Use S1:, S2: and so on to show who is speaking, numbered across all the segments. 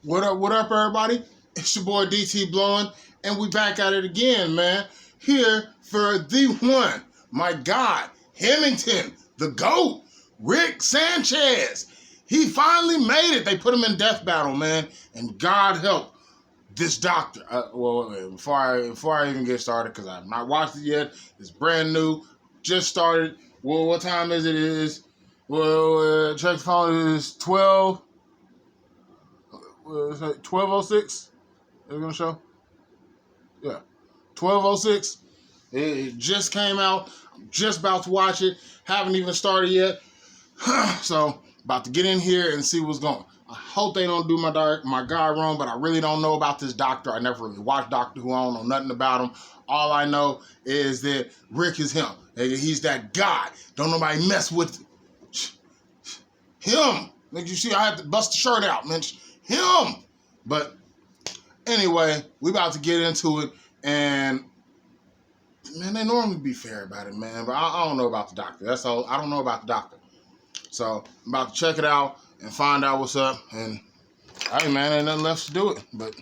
S1: What up, everybody? It's your boy DT Blowin, and we back at it again, man. Here for the one, my God, Hemington, the GOAT, Rick Sanchez. He finally made it. They put him in Death Battle, man, and God help this doctor. Before I even get started, because I've not watched it yet. It's brand new, just started. Well, what time is it? It is, check the phone. It is 12. 12:06. Is it gonna show? Yeah, 12:06. It just came out. I'm just about to watch it. Haven't even started yet. So about to get in here and see what's going. I hope they don't do my guy wrong, but I really don't know about this doctor. I never really watched Doctor Who. I don't know nothing about him. All I know is that Rick is him. He's that guy. Don't nobody mess with him. Like you see, I had to bust the shirt out, man. Him. But anyway, we about to get into it, and man, they normally be fair about it, man. But I don't know about the doctor. That's all. I don't know about the doctor. So I'm about to check it out and find out what's up. And hey, man, ain't nothing left to do it. But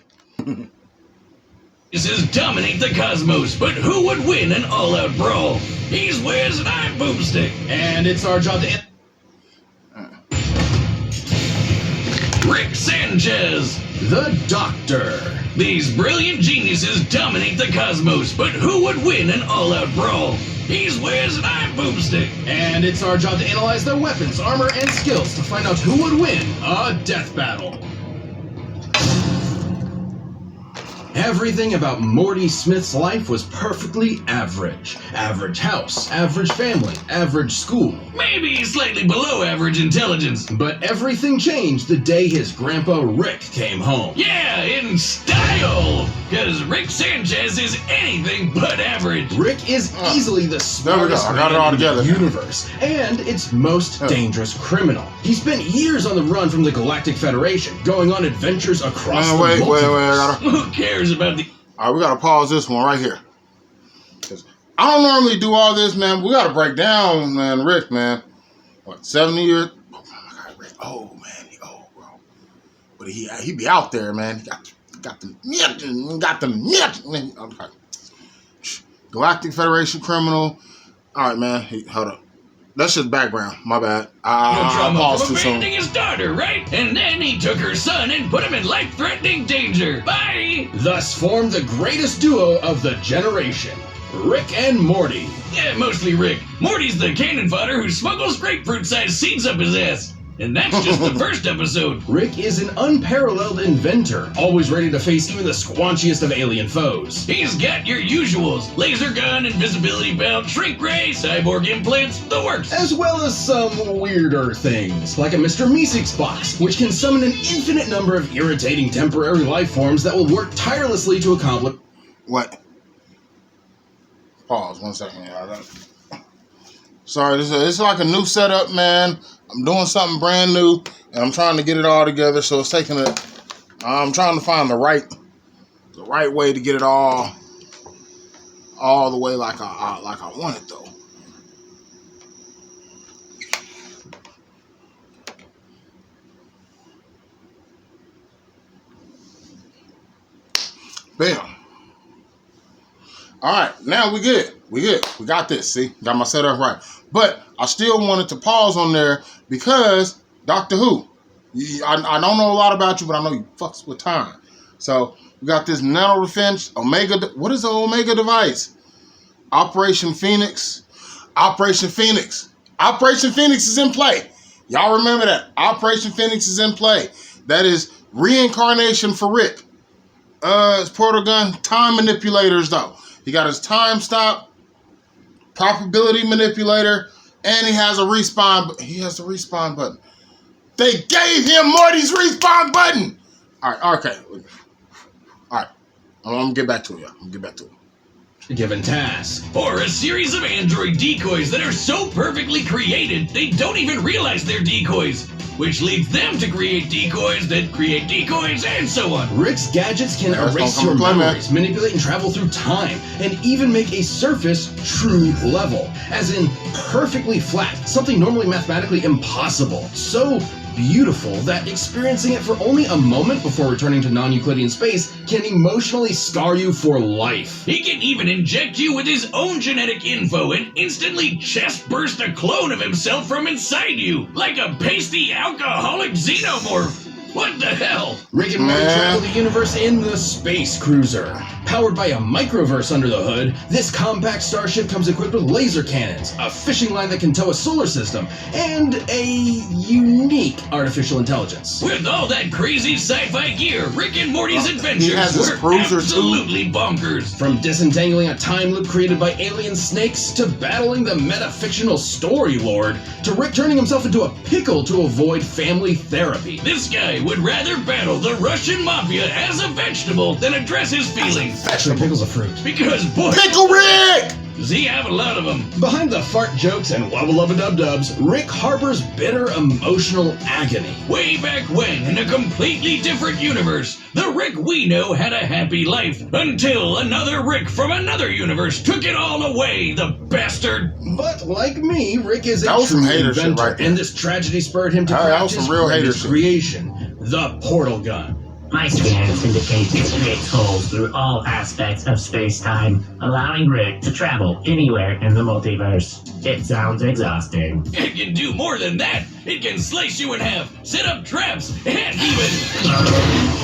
S2: this is dominate the cosmos, but who would win an all-out brawl? He's Wiz and I'm Boomstick, and it's our job to Rick Sanchez, the Doctor. These brilliant geniuses dominate the cosmos, but who would win an all-out brawl? He's Wiz and I'm Boomstick, and it's our job to analyze their weapons, armor, and skills to find out who would win a death battle. Everything about Morty Smith's life was perfectly average. Average house, average family, average school. Maybe slightly below average intelligence. But everything changed the day his grandpa Rick came home. Yeah, in style! Because Rick Sanchez is anything but average. Rick is easily the smartest man in the universe, and its most dangerous criminal. He spent years on the run from the Galactic Federation, going on adventures across the multiverse. Who cares about the...
S1: All right, we got to pause this one right here. I don't normally do all this, man. We got to break down, man, Rick, man. What, 70 years? Oh, my God, Rick. Oh, man. He old, bro. But he be out there, man. He got the okay. Galactic Federation criminal. All right, man. Hold up. That's just background. My bad. I paused too soon.
S2: His daughter, right? And then he took her son and put him in life-threatening danger. Bye! Thus formed the greatest duo of the generation. Rick and Morty. Yeah, mostly Rick. Morty's the cannon fodder who smuggles grapefruit-sized seeds up his ass. And that's just the first episode. Rick is an unparalleled inventor, always ready to face even the squanchiest of alien foes. He's got your usuals: laser gun, invisibility belt, shrink ray, cyborg implants, the works. As well as some weirder things, like a Mr. Meeseeks box, which can summon an infinite number of irritating temporary life forms that will work tirelessly to accomplish...
S1: What? Pause 1 second, y'all. Sorry, this is like a new setup, man. I'm doing something brand new, and I'm trying to get it all together. So it's taking I'm trying to find the right way to get it all the way like I want it, though. Bam. All right, now we good. We got this. See, got my setup right. But I still wanted to pause on there because Doctor Who. I don't know a lot about you, but I know you fucks with time. So we got this nano defense Omega. What is the Omega device? Operation Phoenix. Operation Phoenix. Operation Phoenix is in play. Y'all remember that? Operation Phoenix is in play. That is reincarnation for Rick. His portal gun, time manipulators though. He got his time stop, probability manipulator, and he has a respawn. He has the respawn button. They gave him Morty's respawn button. All right, okay. All right, I'm gonna get back to it, y'all. I'm gonna get back to it.
S2: Given task, or a series of android decoys that are so perfectly created they don't even realize they're decoys, which leads them to create decoys that create decoys, and so on. Rick's gadgets can erase your memories, manipulate and travel through time, and even make a surface true level, as in perfectly flat, something normally mathematically impossible. So beautiful that experiencing it for only a moment before returning to non-Euclidean space can emotionally scar you for life.
S3: He can even inject you with his own genetic info and instantly chest burst a clone of himself from inside you, like a pasty alcoholic xenomorph. What the hell?
S2: Rick and Morty travel the universe in the Space Cruiser. Powered by a microverse under the hood, this compact starship comes equipped with laser cannons, a fishing line that can tow a solar system, and a unique artificial intelligence.
S3: With all that crazy sci-fi gear, Rick and Morty's
S1: he has
S3: adventures
S1: his
S3: were
S1: cruiser
S3: absolutely bonkers.
S2: From disentangling a time loop created by alien snakes, to battling the metafictional Story Lord, to Rick turning himself into a pickle to avoid family therapy.
S3: This guy would rather battle the Russian mafia as a vegetable than address his feelings.
S2: Actually, pickle's a fruit.
S3: Because boy,
S1: Pickle Rick!
S3: does he have a lot of them.
S2: Behind the fart jokes and wubba-lubba-dub-dubs, Rick harbors bitter emotional agony.
S3: Way back when, in a completely different universe, the Rick we know had a happy life. Until another Rick from another universe took it all away, the bastard.
S2: But like me, Rick is
S1: That
S2: a
S1: was some
S2: true
S1: hater shit
S2: inventor,
S1: right there.
S2: and this tragedy spurred him to
S1: That
S2: craft
S1: was some
S2: his
S1: real hater
S2: greatest
S1: shit.
S2: creation, the portal gun.
S4: My scans indicate it creates holes through all aspects of space-time, allowing Rick to travel anywhere in the multiverse. It sounds exhausting.
S3: It can do more than that. It can slice you in half, set up traps, and even...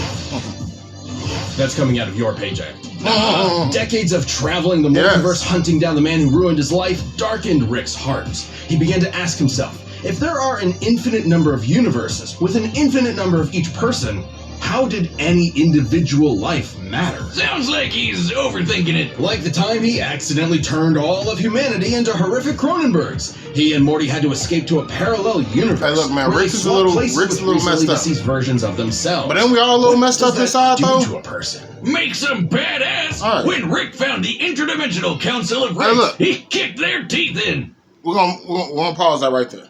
S2: That's coming out of your paycheck.
S1: Oh.
S2: Decades of traveling the
S1: Yes.
S2: multiverse, hunting down the man who ruined his life, darkened Rick's heart. He began to ask himself, if there are an infinite number of universes with an infinite number of each person, how did any individual life matter?
S3: Sounds like he's overthinking it.
S2: Like the time he accidentally turned all of humanity into horrific Cronenbergs. He and Morty had to escape to a parallel universe.
S1: Hey, look, man,
S2: where they
S1: Rick is a
S2: swapped
S1: little-
S2: places
S1: Rick's
S2: with
S1: a little messed
S2: recently
S1: up.
S2: deceased versions of themselves.
S1: But then we all a little
S2: What
S1: messed
S2: does
S1: up
S2: that
S1: inside,
S2: do
S1: though.
S2: to a person?
S3: Make some badass.
S1: All right.
S3: When Rick found the Interdimensional Council of
S1: Hey,
S3: Ricks,
S1: look.
S3: he kicked their teeth in.
S1: We're gonna pause that right there.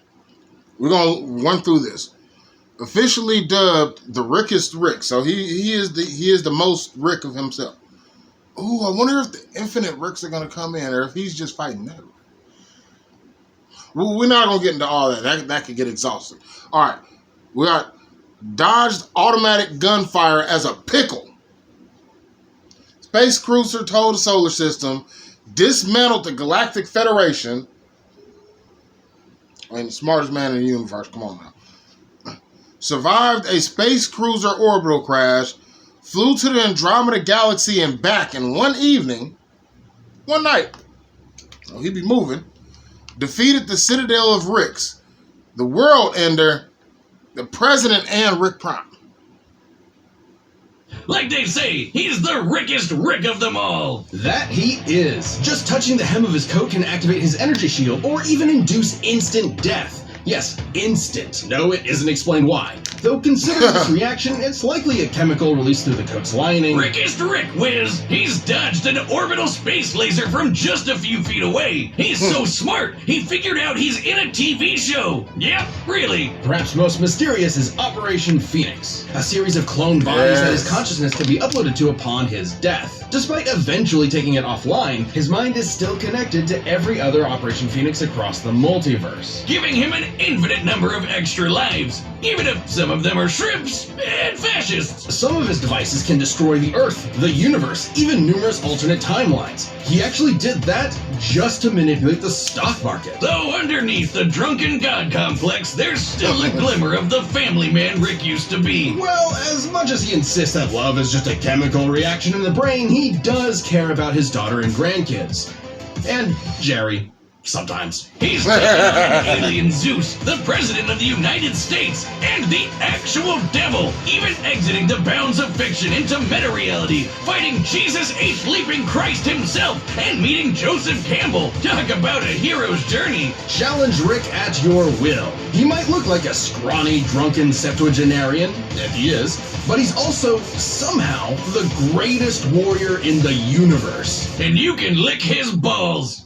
S1: We're gonna run through this. Officially dubbed the Rickest Rick, so he is the most Rick of himself. Ooh, I wonder if the infinite Ricks are gonna come in, or if he's just fighting that. Well, we're not gonna get into all that. That could get exhausting. All right, we got dodged automatic gunfire as a pickle. Space cruiser towed the solar system, dismantled the Galactic Federation. I mean, the smartest man in the universe. Come on now. Survived a space cruiser orbital crash, flew to the Andromeda Galaxy and back in one night. Oh, he'd be moving. Defeated the Citadel of Ricks, the World Ender, the President, and Rick Prime.
S3: Like they say, he's the Rickest Rick of them all.
S2: That he is. Just touching the hem of his coat can activate his energy shield or even induce instant death. Yes, instant. No, it isn't explained why. Though considering this reaction, it's likely a chemical released through the coat's lining.
S3: Rickest Rick whiz. He's dodged an orbital space laser from just a few feet away. He's so smart, he figured out he's in a TV show. Yep, really.
S2: Perhaps most mysterious is Operation Phoenix, a series of cloned bodies that his consciousness can be uploaded to upon his death. Despite eventually taking it offline, his mind is still connected to every other Operation Phoenix across the multiverse.
S3: Giving him an infinite number of extra lives, even if some of them are shrimps and fascists.
S2: Some of his devices can destroy the Earth, the universe, even numerous alternate timelines. He actually did that just to manipulate the stock market.
S3: Though underneath the drunken god complex, there's still a glimmer of the family man Rick used to be.
S2: Well, as much as he insists that love is just a chemical reaction in the brain, he does care about his daughter and grandkids. And Jerry. Sometimes.
S3: He's taken on alien Zeus, the president of the United States, and the actual devil, even exiting the bounds of fiction into meta-reality, fighting Jesus H. Leaping Christ himself, and meeting Joseph Campbell. Talk about a hero's journey.
S2: Challenge Rick at your will. He might look like a scrawny, drunken septuagenarian, if he is, but he's also, somehow, the greatest warrior in the universe.
S3: And you can lick his balls.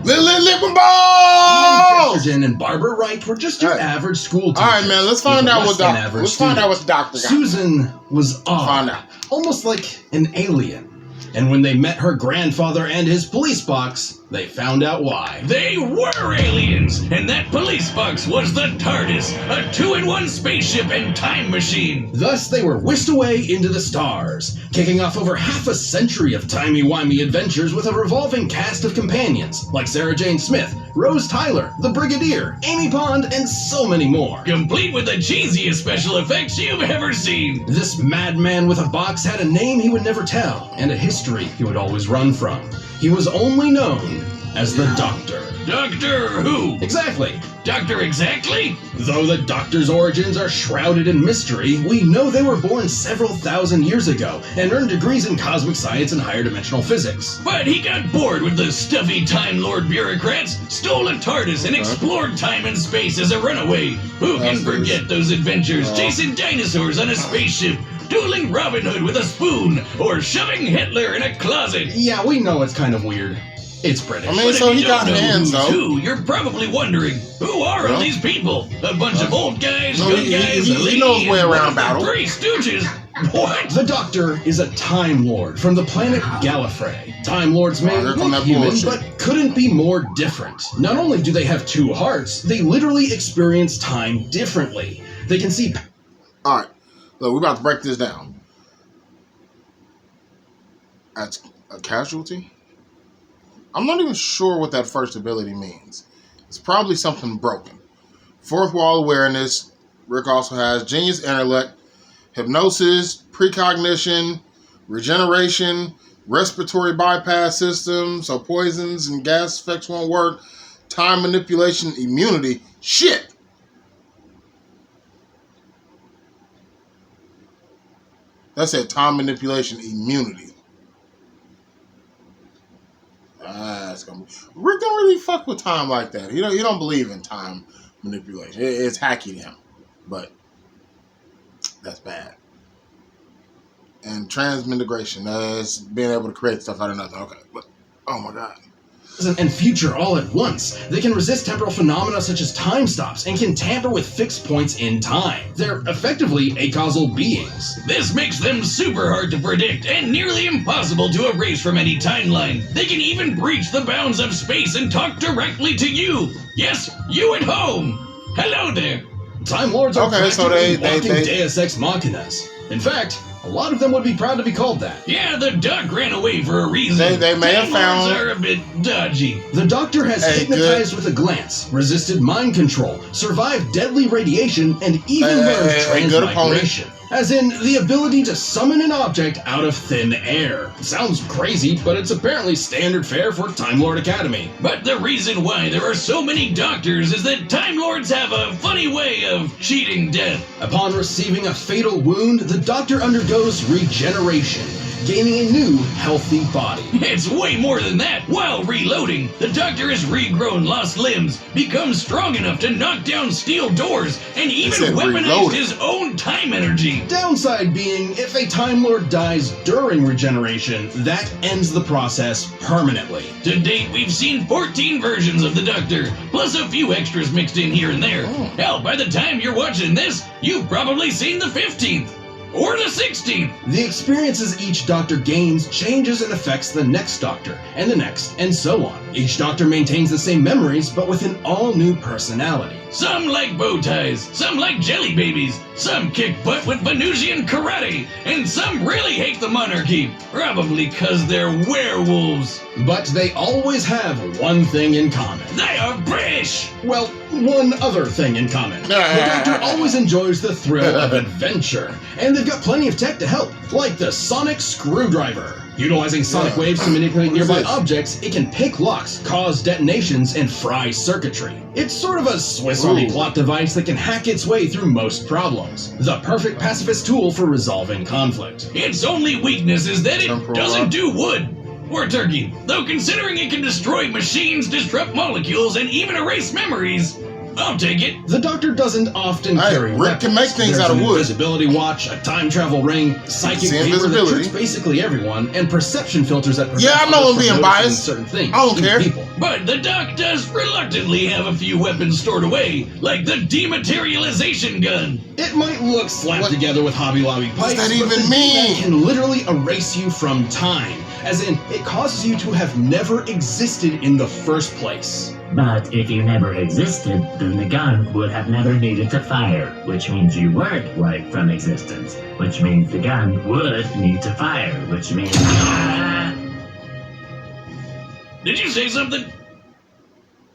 S1: Lick my
S2: Ian
S1: balls!
S2: Chesterton and Barbara Wright were just your
S1: All right.
S2: average school teachers.
S1: All right, man. Let's find
S2: with
S1: out
S2: less
S1: what
S2: than
S1: doctor.
S2: average
S1: Let's find out what
S2: students.
S1: the doctor got.
S2: Susan was odd,
S1: Find out.
S2: almost like an alien. And when they met her grandfather and his police box, they found out why.
S3: They were aliens, and that police box was the TARDIS, a 2-in-1 spaceship and time machine.
S2: Thus, they were whisked away into the stars, kicking off over half a century of timey-wimey adventures with a revolving cast of companions, like Sarah Jane Smith, Rose Tyler, the Brigadier, Amy Pond, and so many more.
S3: Complete with the cheesiest special effects you've ever seen.
S2: This madman with a box had a name he would never tell, and a history he would always run from. He was only known as the Doctor.
S3: Doctor Who?
S2: Exactly.
S3: Doctor Exactly?
S2: Though the Doctor's origins are shrouded in mystery, we know they were born several thousand years ago and earned degrees in cosmic science and higher dimensional physics.
S3: But he got bored with the stuffy Time Lord bureaucrats, stole a TARDIS, and explored time and space as a runaway. Who can forget those adventures, chasing dinosaurs on a spaceship, dueling Robin Hood with a spoon, or shoving Hitler in a closet?
S2: Yeah, we know it's kind of weird. It's British.
S1: I mean,
S3: But
S1: so
S3: if
S1: he
S3: you
S1: got
S3: don't know
S1: hands,
S3: who's
S1: though.
S3: who, you're probably wondering, who are all these people? A bunch of old guys,
S1: No,
S3: good
S1: he-
S3: guys,
S1: he
S3: a lady,
S1: knows way
S3: and one
S1: around
S3: of the
S1: battle.
S3: Three Stooges? What?
S2: The Doctor is a Time Lord from the planet Gallifrey. Time Lords may
S1: here come
S2: look
S1: that
S2: human,
S1: bullshit.
S2: but couldn't be more different. Not only do they have two hearts, they literally experience time differently. They can see...
S1: All right, look, we're about to break this down. That's a casualty? I'm not even sure what that first ability means. It's probably something broken. Fourth wall awareness. Rick also has genius intellect, hypnosis, precognition, regeneration, respiratory bypass system, so poisons and gas effects won't work, time manipulation, immunity. Shit! That's it, time manipulation, immunity. That's gonna be... Rick don't really fuck with time like that. He don't believe in time manipulation. It's hacky to him, but that's bad. And transmigration, is being able to create stuff out of nothing. Okay, but oh my god.
S2: and future all at once. They can resist temporal phenomena such as time stops and can tamper with fixed points in time. They're effectively acausal beings.
S3: This makes them super hard to predict and nearly impossible to erase from any timeline. They can even breach the bounds of space and talk directly to you. Yes, you at home. Hello there.
S2: Time Lords are
S1: Okay, so
S2: practically
S1: they-
S2: walking Deus Ex Machinas. In fact, a lot of them would be proud to be called that.
S3: Yeah, the duck ran away for a reason.
S1: They may have
S3: Time Lords
S1: found-
S3: are a bit dodgy.
S2: The Doctor has
S1: Hey,
S2: hypnotized with a glance, resisted mind control, survived deadly radiation, and even learned
S1: good opponent.
S2: transmigration. As in, the ability to summon an object out of thin air. Sounds crazy, but it's apparently standard fare for Time Lord Academy.
S3: But the reason why there are so many doctors is that Time Lords have a funny way of cheating death.
S2: Upon receiving a fatal wound, the Doctor undergoes regeneration, gaining a new, healthy body.
S3: It's way more than that. While reloading, the Doctor has regrown lost limbs, become strong enough to knock down steel doors, and even
S1: said
S3: weaponized
S1: reloaded.
S3: his own time energy.
S2: Downside being, if a Time Lord dies during regeneration, that ends the process permanently.
S3: To date, we've seen 14 versions of the Doctor, plus a few extras mixed in here and there. Hell, by the time you're watching this, you've probably seen the 15th. Or the 16th.
S2: The experiences each Doctor gains changes and affects the next Doctor, and the next, and so on. Each Doctor maintains the same memories, but with an all-new personality.
S3: Some like bow ties, some like jelly babies, some kick butt with Venusian karate, and some really hate the monarchy, probably cause they're werewolves.
S2: But they always have one thing in common.
S3: They are British!
S2: Well, one other thing in common. The Doctor always enjoys the thrill of adventure, and they've got plenty of tech to help, like the sonic screwdriver. Utilizing sonic waves to manipulate
S1: What is
S2: nearby
S1: this?
S2: objects, it can pick locks, cause detonations, and fry circuitry. It's sort of a Swiss Army
S1: Ooh.
S2: plot device that can hack its way through most problems. The perfect pacifist tool for resolving conflict.
S3: Its only weakness is that it
S1: Temporal
S3: doesn't
S1: lock.
S3: do wood or turkey. Though considering it can destroy machines, disrupt molecules, and even erase memories, I'll take it.
S2: The Doctor doesn't often
S1: Hey,
S2: carry
S1: Rick
S2: weapons.
S1: can make things
S2: There's
S1: out of
S2: an
S1: wood.
S2: invisibility watch, a time travel ring, psychic
S1: See
S2: paper that
S1: invisibility.
S2: tricks basically everyone, and perception filters that prevent
S1: Yeah, I know
S2: others
S1: I'm
S2: from
S1: being
S2: noticing
S1: biased.
S2: certain things.
S1: I don't
S2: even
S1: care.
S2: People.
S3: But the Doc does reluctantly have a few weapons stored away, like the dematerialization gun.
S2: It might look slapped
S1: What-
S2: together with Hobby Lobby pipes,
S1: that
S2: but
S1: even
S2: the
S1: mean?
S2: thing that can literally erase you from time, as in, it causes you to have never existed in the first place.
S4: But if you never existed, then the gun would have never needed to fire, which means you weren't wiped from existence, which means the gun would need to fire, which means...
S3: Did you say something?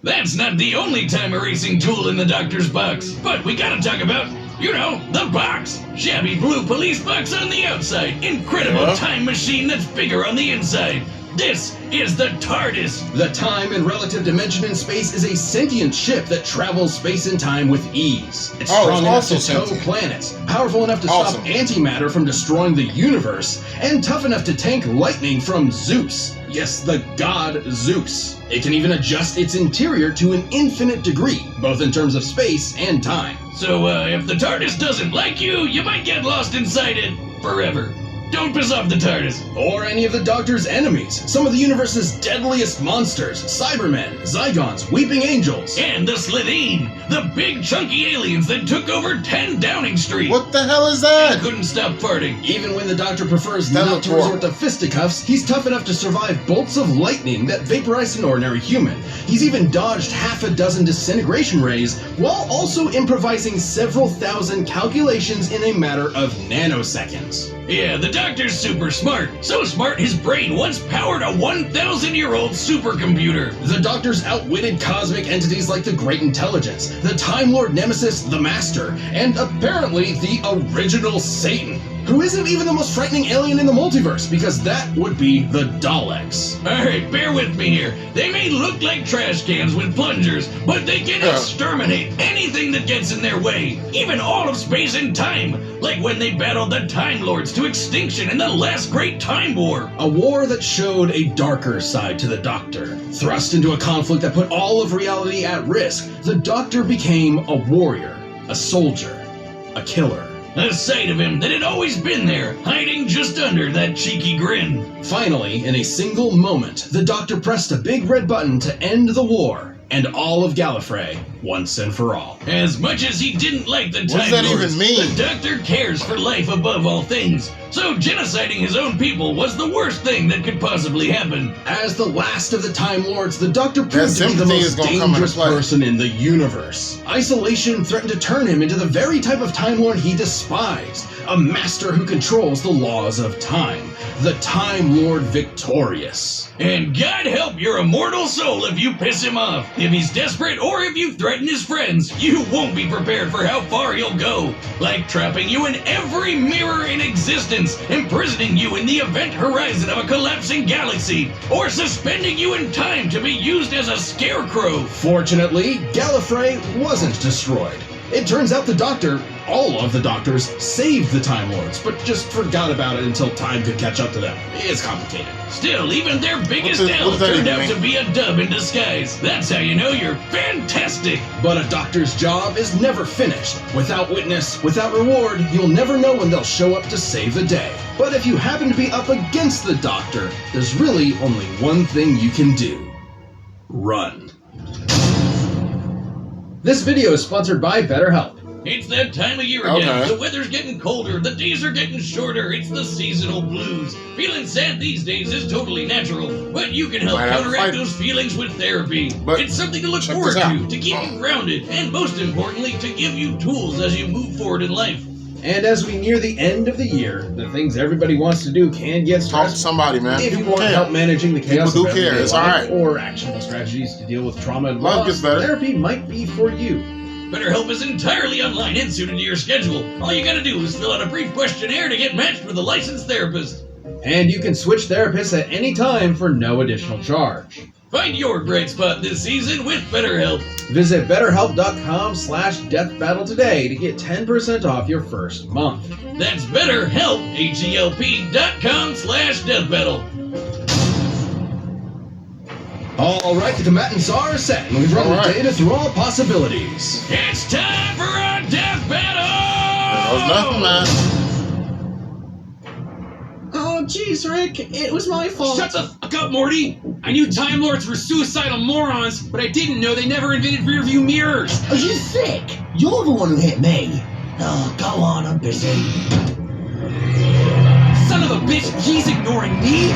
S3: That's not the only time erasing tool in the doctor's box, but we gotta talk about, you know, the box. Shabby blue police box on the outside, incredible time machine that's bigger on the inside. This is the TARDIS.
S2: The time and relative dimension in space is a sentient ship that travels space and time with ease. It's strong enough to tow planets, powerful enough to stop antimatter from destroying the universe, and tough enough to tank lightning from Zeus. Yes, the god Zeus. It can even adjust its interior to an infinite degree, both in terms of space and time.
S3: So, if the TARDIS doesn't like you, you might get lost inside it forever. Don't piss off the TARDIS.
S2: Or any of the Doctor's enemies. Some of the universe's deadliest monsters. Cybermen, Zygons, Weeping Angels.
S3: And the Slitheen. The big chunky aliens that took over 10 Downing Street.
S1: What the hell is that?
S3: And couldn't stop farting.
S2: Even when the Doctor prefers not to resort to fisticuffs, he's tough enough to survive bolts of lightning that vaporize an ordinary human. He's even dodged half a dozen disintegration rays, while also improvising several thousand calculations in a matter of nanoseconds.
S3: Yeah, the Doctor's super smart. So smart his brain once powered a 1,000-year-old supercomputer.
S2: The Doctor's outwitted cosmic entities like the Great Intelligence, the Time Lord Nemesis, the Master, and apparently the original Satan, who isn't even the most frightening alien in the multiverse, because that would be the Daleks.
S3: Alright, bear with me here. They may look like trash cans with plungers, but they can exterminate anything that gets in their way, even all of space and time, like when they battled the Time Lords to extinction in the last Great Time War.
S2: A war that showed a darker side to the Doctor. Thrust into a conflict that put all of reality at risk, the Doctor became a warrior, a soldier, a killer.
S3: A side of him that had always been there, hiding just under that cheeky grin.
S2: Finally, in a single moment, the Doctor pressed a big red button to end the war, and all of Gallifrey, once and for all.
S3: As much as he didn't like the Time
S1: What does that
S3: Lords,
S1: even mean?
S3: the Doctor cares for life above all things, so genociding his own people was the worst thing that could possibly happen.
S2: As the last of the Time Lords, the Doctor proved to be the
S1: sympathy
S2: most
S1: is gonna come into
S2: dangerous
S1: play.
S2: person in the universe. Isolation threatened to turn him into the very type of Time Lord he despised, a master who controls the laws of time, the Time Lord victorious.
S3: And God help your immortal soul if you piss him off. If he's desperate or if you threaten his friends, you won't be prepared for how far he'll go. Like trapping you in every mirror in existence, imprisoning you in the event horizon of a collapsing galaxy, or suspending you in time to be used as a scarecrow.
S2: Fortunately, Gallifrey wasn't destroyed. It turns out the Doctor, all of the Doctors, saved the Time Lords, but just forgot about it until time could catch up to them. It's complicated.
S3: Still, even their biggest L turned out to be a dub in disguise. That's how you know you're fantastic.
S2: But a Doctor's job is never finished. Without witness, without reward, you'll never know when they'll show up to save the day. But if you happen to be up against the Doctor, there's really only one thing you can do. Run. This video is sponsored by BetterHelp.
S3: It's that time of year again. The weather's getting colder, the days are getting shorter, it's the seasonal blues. Feeling sad these days is totally natural, but you can help counteract those feelings with therapy. It's something to look forward to keep you grounded, and most importantly, to give you tools as you move forward in life.
S2: And as we near the end of the year, the things everybody wants to do can get stressful.
S1: Talk to somebody, man.
S2: If you want help managing the chaos
S1: People
S2: of
S1: do care.
S2: everyday
S1: It's all
S2: life,
S1: right.
S2: or actionable strategies to deal with trauma and
S1: Life
S2: loss,
S1: gets better.
S2: therapy might be for you.
S3: BetterHelp is entirely online and suited to your schedule. All you gotta do is fill out a brief questionnaire to get matched with a licensed therapist.
S2: And you can switch therapists at any time for no additional charge.
S3: Find your bright spot this season with BetterHelp.
S2: Visit BetterHelp.com/deathbattle today to get 10% off your first month.
S3: That's BetterHelp, HELP.com/deathbattle.
S2: All right, the combatants are set, and we've run the data through all possibilities.
S3: It's time for a death battle!
S1: That was nothing, man.
S5: Oh, jeez, Rick, it was my fault.
S6: Shut the fuck up, Morty! I knew Time Lords were suicidal morons, but I didn't know they never invented rearview mirrors!
S5: Are you sick? You're the one who hit me. Oh, go on, I'm busy.
S6: Son of a bitch, he's ignoring me?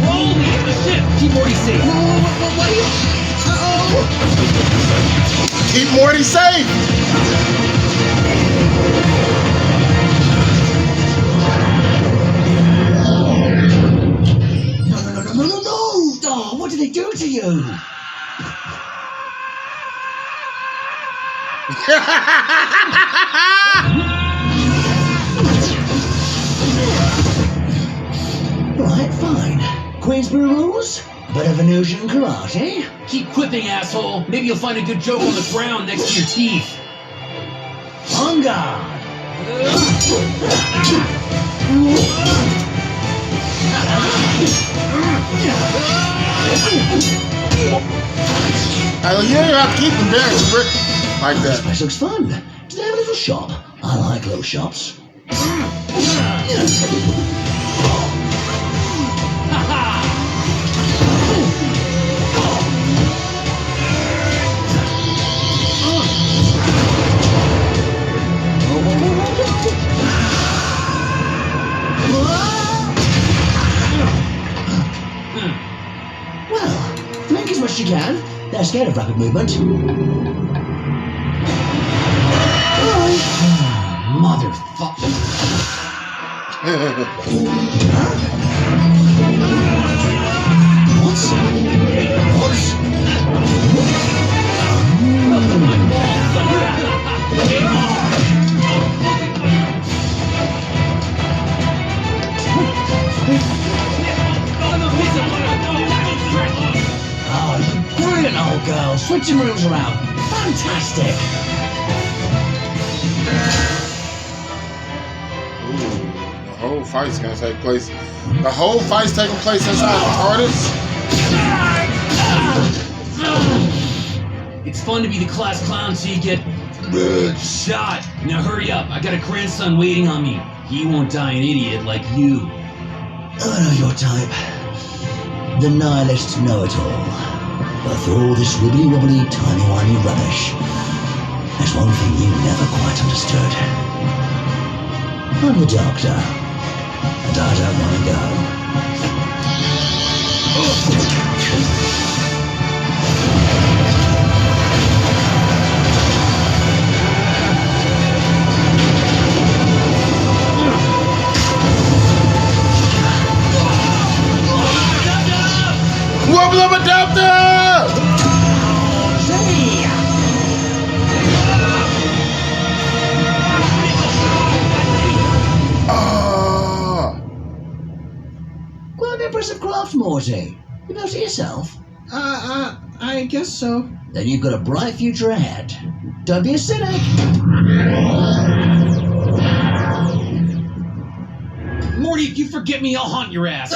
S6: Holy shit! Keep Morty safe.
S5: What are you? Uh-oh!
S1: Keep Morty safe.
S5: No! Oh, what did they do to you? Right, fine. Queensbury rules? Bit of Venusian karate?
S6: Keep quipping, asshole. Maybe you'll find a good joke on the ground next to your teeth.
S5: On guard!
S1: You don't have to keep them dancing, Rick. Like
S5: This
S1: that.
S5: place looks fun. Do they have a little shop? I like little shops. Well, drink as much as you can. They're scared of rapid movement.
S6: Motherfucker.
S5: Oh, you brilliant old girl. Switching rooms around. Fantastic.
S1: The whole fight's gonna take place. The whole fight's taking place inside the TARDIS.
S6: It's fun to be the class clown till you get shot. Now hurry up. I got a grandson waiting on me. He won't die an idiot like you.
S5: I know your type. The nihilist know-it-all. But for all this wibbly-wobbly, timey-wimey rubbish, there's one thing you never quite understood. I'm the Doctor, and I don't want to go.
S1: Wubba lubba doctor!
S5: Quite an impressive craft, Morty. You built it yourself?
S7: I guess so.
S5: Then you've got a bright future ahead. Don't be a cynic.
S6: Morty, if you forget me, I'll haunt your ass.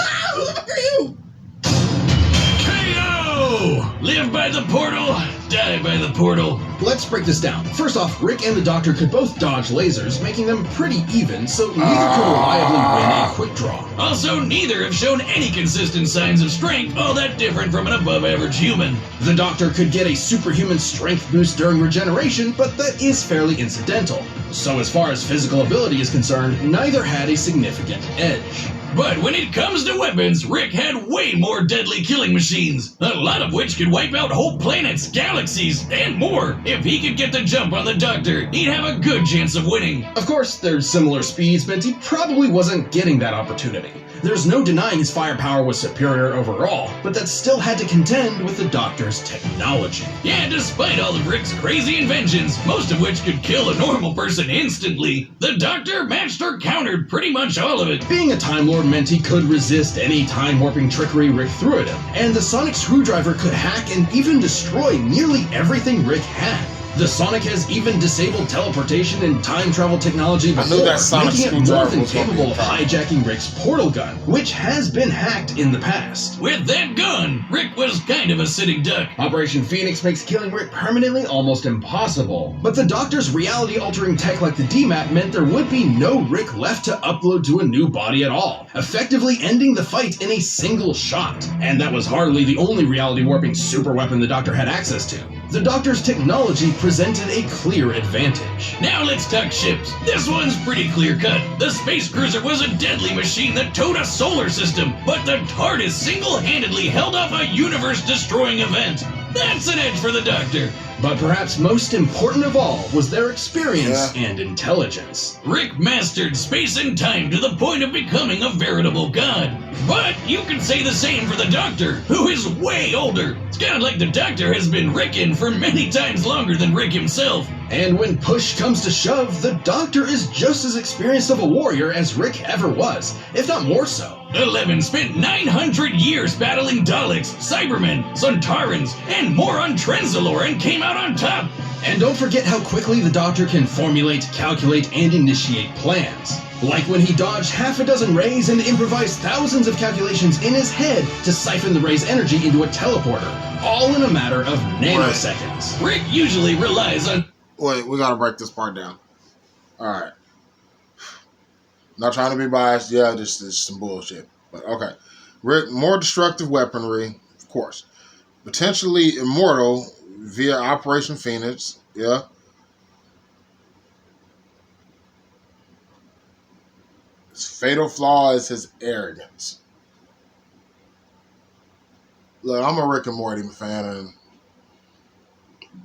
S3: KO! Live by the portal, die by the portal.
S2: Let's break this down. First off, Rick and the Doctor could both dodge lasers, making them pretty even, so neither could reliably win a quick draw.
S3: Also, neither have shown any consistent signs of strength all that different from an above-average human.
S2: The Doctor could get a superhuman strength boost during regeneration, but that is fairly incidental. So as far as physical ability is concerned, neither had a significant edge.
S3: But when it comes to weapons, Rick had way more deadly killing machines, a lot of which could wipe out whole planets, galaxies, and more. If he could get the jump on the Doctor, he'd have a good chance of winning.
S2: Of course, there's similar speeds, but he probably wasn't getting that opportunity. There's no denying his firepower was superior overall, but that still had to contend with the Doctor's technology.
S3: Yeah, despite all of Rick's crazy inventions, most of which could kill a normal person instantly, the Doctor matched or countered pretty much all of it.
S2: Being a Time Lord meant he could resist any time-warping trickery Rick threw at him, and the sonic screwdriver could hack and even destroy nearly everything Rick had. The Sonic has even disabled teleportation and time travel technology before,
S1: that Sonic
S2: making it more
S1: screwdriver
S2: than
S1: was gonna be
S2: capable
S1: a
S2: of
S1: problem.
S2: hijacking Rick's portal gun, which has been hacked in the past.
S3: With that gun, Rick was kind of a sitting duck.
S2: Operation Phoenix makes killing Rick permanently almost impossible. But the Doctor's reality-altering tech like the D-Map meant there would be no Rick left to upload to a new body at all, effectively ending the fight in a single shot. And that was hardly the only reality-warping superweapon the Doctor had access to. The Doctor's technology presented a clear advantage.
S3: Now let's talk ships. This one's pretty clear-cut. The space cruiser was a deadly machine that towed a solar system, but the TARDIS single-handedly held off a universe-destroying event. That's an edge for the Doctor.
S2: But perhaps most important of all was their experience and intelligence.
S3: Rick mastered space and time to the point of becoming a veritable god. But you can say the same for the Doctor, who is way older. It's kind of like the Doctor has been Rickin' for many times longer than Rick himself.
S2: And when push comes to shove, the Doctor is just as experienced of a warrior as Rick ever was, if not more so.
S3: 11 spent 900 years battling Daleks, Cybermen, Sontarans, and more on Trenzalore and came out on top.
S2: And don't forget how quickly the Doctor can formulate, calculate, and initiate plans. Like when he dodged half a dozen rays and improvised thousands of calculations in his head to siphon the ray's energy into a teleporter, all in a matter of nanoseconds.
S3: Rick usually relies on...
S1: Wait, we gotta break this part down. Alright. Not trying to be biased. Yeah, this is some bullshit. But okay. Rick, more destructive weaponry, of course. Potentially immortal via Operation Phoenix. Yeah. His fatal flaw is his arrogance. Look, I'm a Rick and Morty fan, and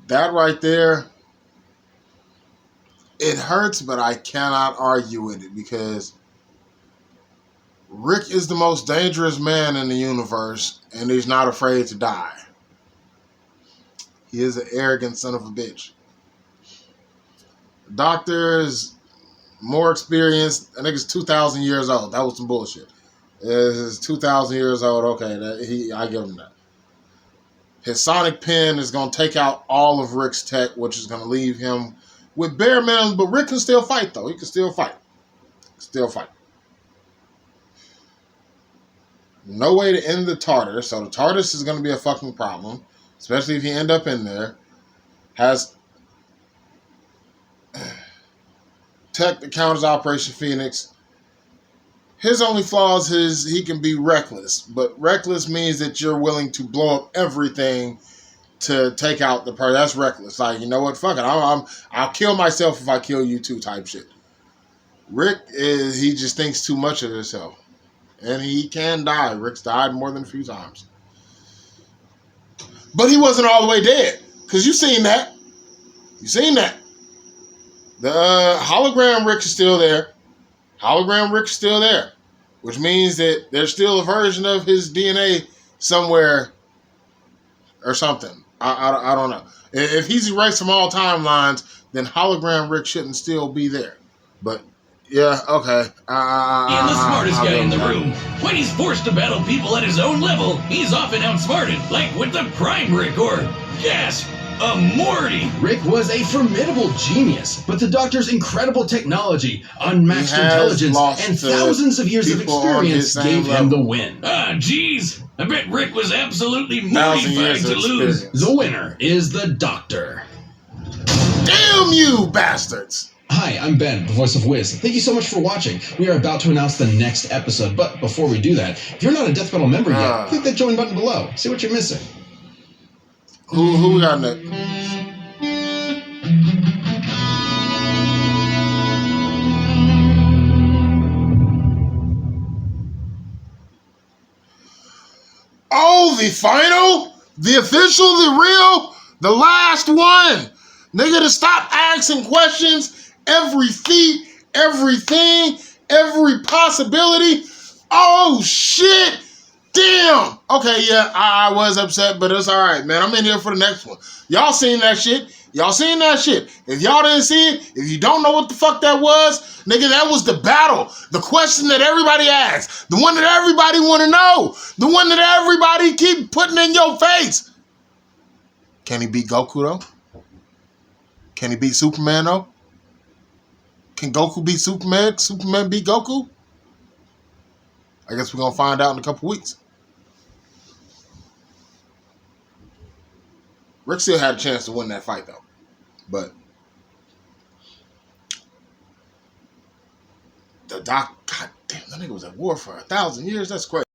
S1: that right there, it hurts, but I cannot argue with it because Rick is the most dangerous man in the universe, and he's not afraid to die. He is an arrogant son of a bitch. The Doctor is more experienced. I think it's 2,000 years old. That was some bullshit. It's 2,000 years old. Okay, I give him that. His sonic pen is going to take out all of Rick's tech, which is going to leave him with bare minimum. But Rick can still fight, though. He can still fight. Still fight. No way to end the TARDIS. So the TARDIS is going to be a fucking problem, especially if you end up in there. Has tech that counters Operation Phoenix. His only flaw is he can be reckless, but reckless means that you're willing to blow up everything to take out the person. That's reckless. Like, you know what? Fuck it. I'll kill myself if I kill you too type shit. Rick he just thinks too much of himself. And he can die. Rick's died more than a few times. But he wasn't all the way dead. Because you seen that. You seen that. The hologram Rick is still there. Hologram Rick's still there. Which means that there's still a version of his DNA somewhere or something. I don't know. If he's erased from all timelines, then hologram Rick shouldn't still be there. But yeah, okay.
S3: And the smartest guy in the room. When he's forced to battle people at his own level, he's often outsmarted, like with the Prime Rick or, gasp, a Morty.
S2: Rick was a formidable genius, but the Doctor's incredible technology, unmatched intelligence, and thousands of years of experience gave him the win.
S3: Ah, jeez. I bet Rick was absolutely mortified to lose.
S2: The winner is the Doctor.
S1: Damn you, bastards!
S2: Hi, I'm Ben, the voice of Wiz. Thank you so much for watching. We are about to announce the next episode, but before we do that, if you're not a Death Battle member yet, click that join button below. See what you're missing.
S1: Who we got next? Oh, the final? The official, the real, the last one. Nigga, to stop asking questions, every feat, everything, every possibility. Oh, shit. Damn. Okay, yeah, I was upset, but it's all right, man. I'm in here for the next one. Y'all seen that shit. Y'all seen that shit. If y'all didn't see it, if you don't know what the fuck that was, nigga, that was the battle. The question that everybody asks. The one that everybody want to know. The one that everybody keep putting in your face. Can he beat Goku, though? Can he beat Superman, though? Can Goku beat Superman? Superman beat Goku? I guess we're going to find out in a couple weeks. Rick still had a chance to win that fight, though. But the Doc, God damn, that nigga was at war for 1,000 years. That's crazy.